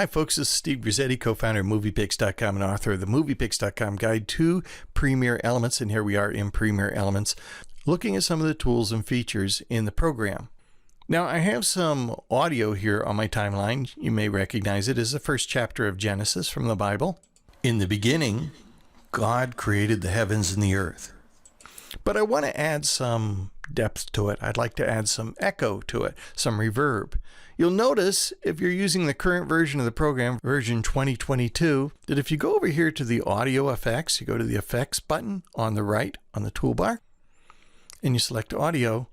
Hi folks, this is Steve Grizzetti, co-founder of MoviePix.com and author of the MoviePix.com Guide to Premiere Elements. And here we are in Premiere Elements, looking at some of the tools and features in the program. Now I have some audio here on my timeline. You may recognize it as the first chapter of Genesis from the Bible. In the beginning, God created the heavens and the earth. But I want to add some depth to it. I'd like to add some echo to it, some reverb. You'll notice if you're using the current version of the program, version 2022, that if you go over here to the audio effects, you go to the effects button on the right on the toolbar, and you select audio,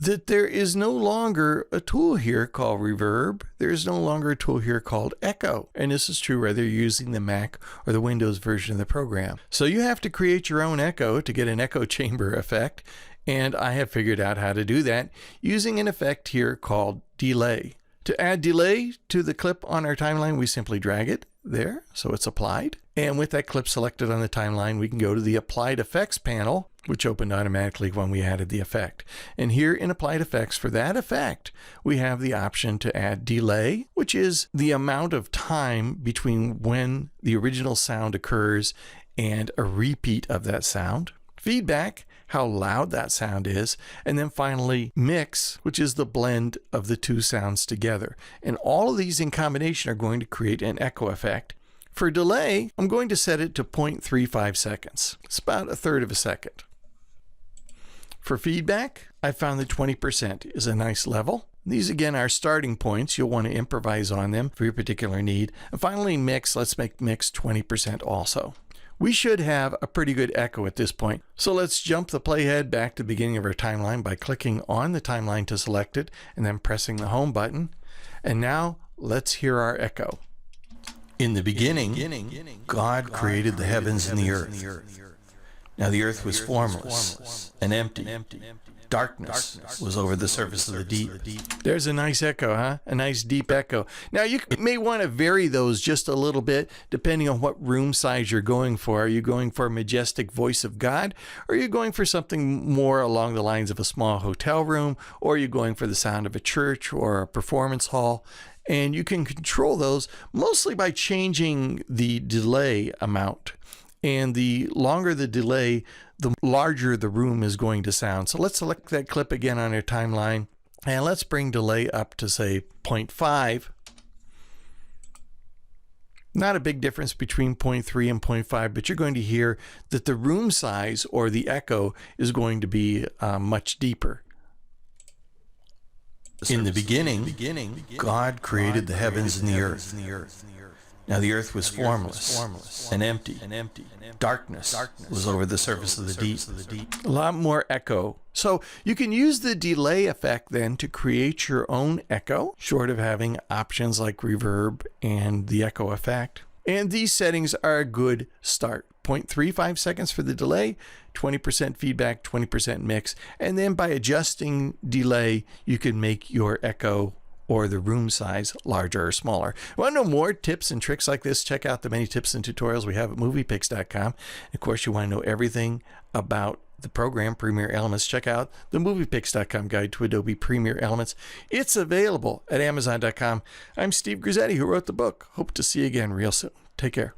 that there is no longer a tool here called reverb. There is no longer a tool here called echo. And this is true whether you're using the Mac or the Windows version of the program. So you have to create your own echo to get an echo chamber effect. And I have figured out how to do that using an effect here called delay. To add delay to the clip on our timeline, we simply drag it there so it's applied. And with that clip selected on the timeline, we can go to the Applied Effects panel, which opened automatically when we added the effect. And here in Applied Effects, for that effect, we have the option to add delay, which is the amount of time between when the original sound occurs and a repeat of that sound. Feedback, how loud that sound is, and then finally mix, which is the blend of the two sounds together. And all of these in combination are going to create an echo effect. For delay, I'm going to set it to 0.35 seconds. It's about a third of a second. For feedback, I found that 20% is a nice level. These again are starting points. You'll want to improvise on them for your particular need. And finally mix, let's make mix 20% also. We should have a pretty good echo at this point. So let's jump the playhead back to the beginning of our timeline by clicking on the timeline to select it and then pressing the home button. And now let's hear our echo. In the beginning, God created the heavens and the earth. Now the earth was formless and empty. Darkness was over the surface of the deep. There's a nice echo, huh? A nice deep echo. Now you may want to vary those just a little bit depending on what room size you're going for. Are you going for a majestic voice of God? Or are you going for something more along the lines of a small hotel room? Or are you going for the sound of a church or a performance hall? And you can control those mostly by changing the delay amount. And the longer the delay, the larger the room is going to sound. So let's select that clip again on our timeline. And let's bring delay up to, say, 0.5. Not a big difference between 0.3 and 0.5, but you're going to hear that the room size or the echo is going to be much deeper. In the beginning, God created the heavens and the earth. Now the earth was formless and empty. Darkness was over the surface of the deep. A lot more echo. So you can use the delay effect then to create your own echo, short of having options like reverb and the echo effect. And these settings are a good start. 0.35 seconds for the delay, 20% feedback, 20% mix. And then by adjusting delay, you can make your echo or the room size larger or smaller. Want to know more tips and tricks like this? Check out the many tips and tutorials we have at MoviePix.com. Of course, you want to know everything about the program Premiere Elements. Check out the MoviePix.com Guide to Adobe Premiere Elements. It's available at Amazon.com. I'm Steve Grizzetti, who wrote the book. Hope to see you again real soon. Take care.